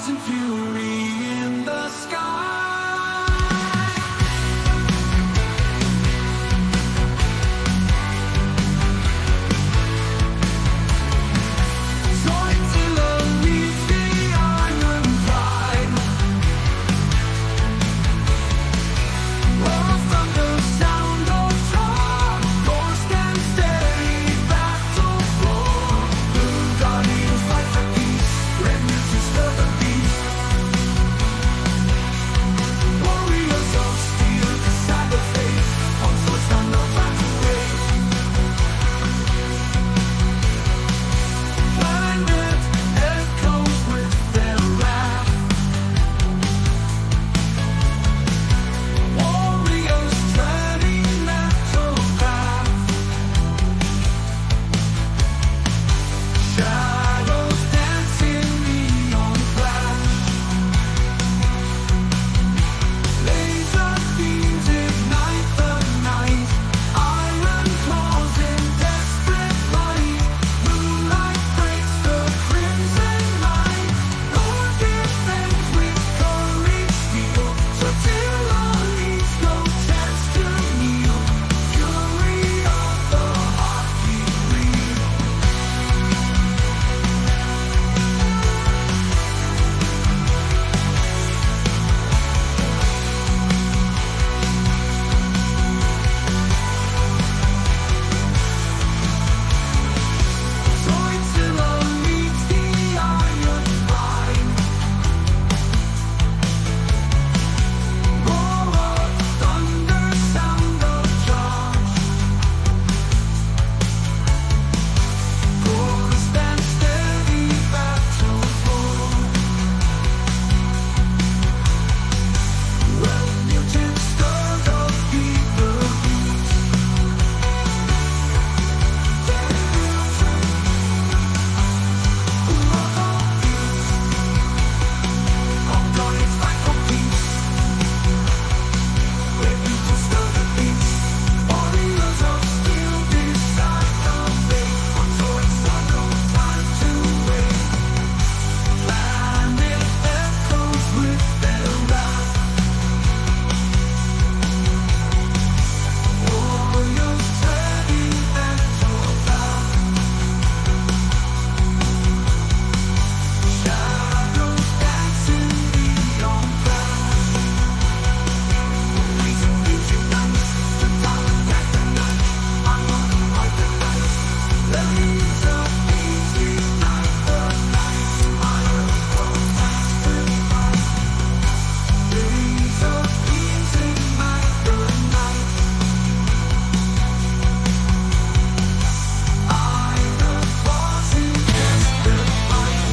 Zoids and fury in the sky. Zoidzilla leads the iron pride. Roar thunder, sound of tar. Roar stand steady, battle floor. Blue guardians fight for peace. Red muses stir the beast. Warriors of steel decide the fate. On Zoidstar no time to wait. Planet echoes with their wrath. Warriors treading metal path. Shadows dancing neon flash. Laser beams ignite the night. Iron claws in desperate flight. Moonlight breaks the crimson light. Lord defends with courage steel. Subtitla leaves no chance to kneel. Fury of the hockey league. Zoidzilla leads the iron line. Roar of thunder, sound of charge. Roar stand steady, battle roar. Well, mutants stirred up, beat the beat. Mongolians fight for peace. Red mutants stir the beast. Warriors of steel decide the fate. On Zoidstar no time to wait. Planet echoes with their wrath. Warriors treading metal path. Shadows dancing neon flash. Reason leads unite. The talent at the night. I'm gonna fight the night. Laser beams ignite the night. Iron protects the fight. Laser beams ignite the night. Iron claws in desperate fight.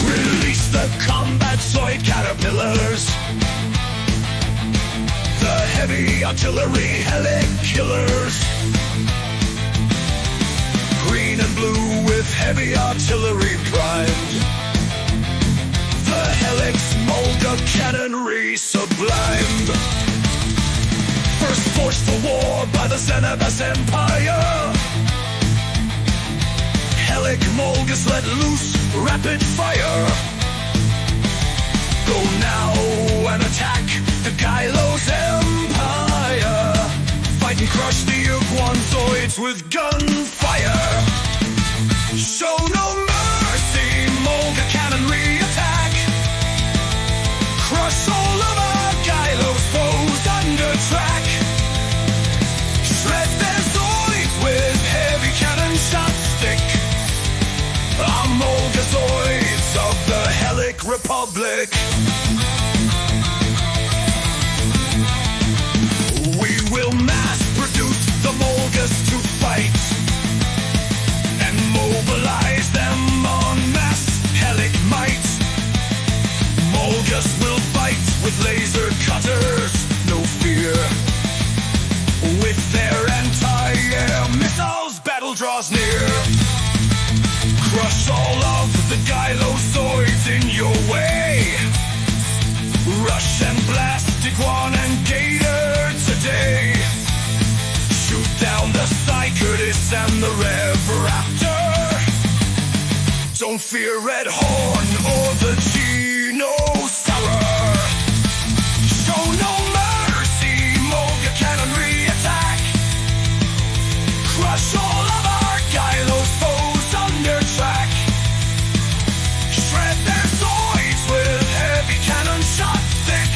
Release the combat Zoid caterpillars. The heavy artillery helic killers. Green and blue with heavy artillery primed. The helix Molga Cannonry sublimed. First forged for war by the Xenobus Empire. Helic Molgas let loose rapid fire. Go now and attack the Gylos Empire. Fight and crush the Iguan Zoids with gunfire. Show no mercy, Molga Cannonry attack. Crush all of our Gylos foes under track. Shred their Zoids with heavy cannon shot stick. Our Molga Zoids of the Helic Republic. We will mass produce the Molgas to fight and mobilize them en masse. Helic might. Molgas will fight with laser cutters, no fear. With their anti-air missiles, battle draws near. Zoids and the Rev Raptor. Don't fear Red Horn or the Dinosaur. Show no mercy, Molga Cannonry attack. Crush all of our Gylo's foes under track. Shred their Zoids with heavy cannon shot thick.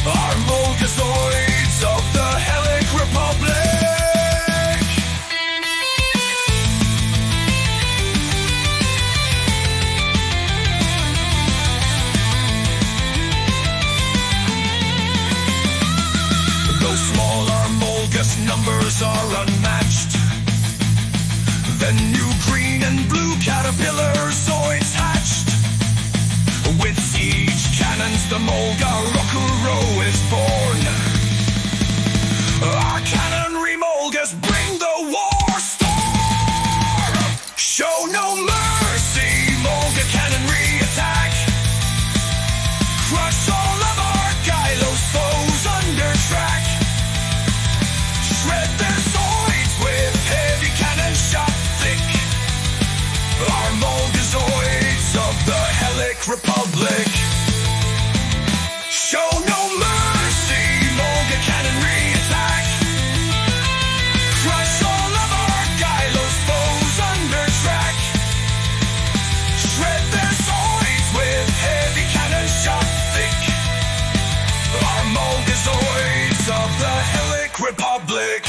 Our Molga Zoids of the Helic Republic. Though small, our Molga's numbers are unmatched. The new green and blue caterpillar Zoids hatched. With siege cannons, the Molga Rockuro is born. Our Cannonry Molgas bring the war storm. Show no mercy, Molga Cannonry attack. Crush all of our Gylo's foes under track. Shred their Zoids with heavy cannon shot thick. Our Molga Zoids of the Helic Republic. Show no mercy, Molga Cannonry attack. Crush all of our Gylo's foes under track. Shred their Zoids with heavy cannon shot thick. Our Molga Zoids of the Helic Republic.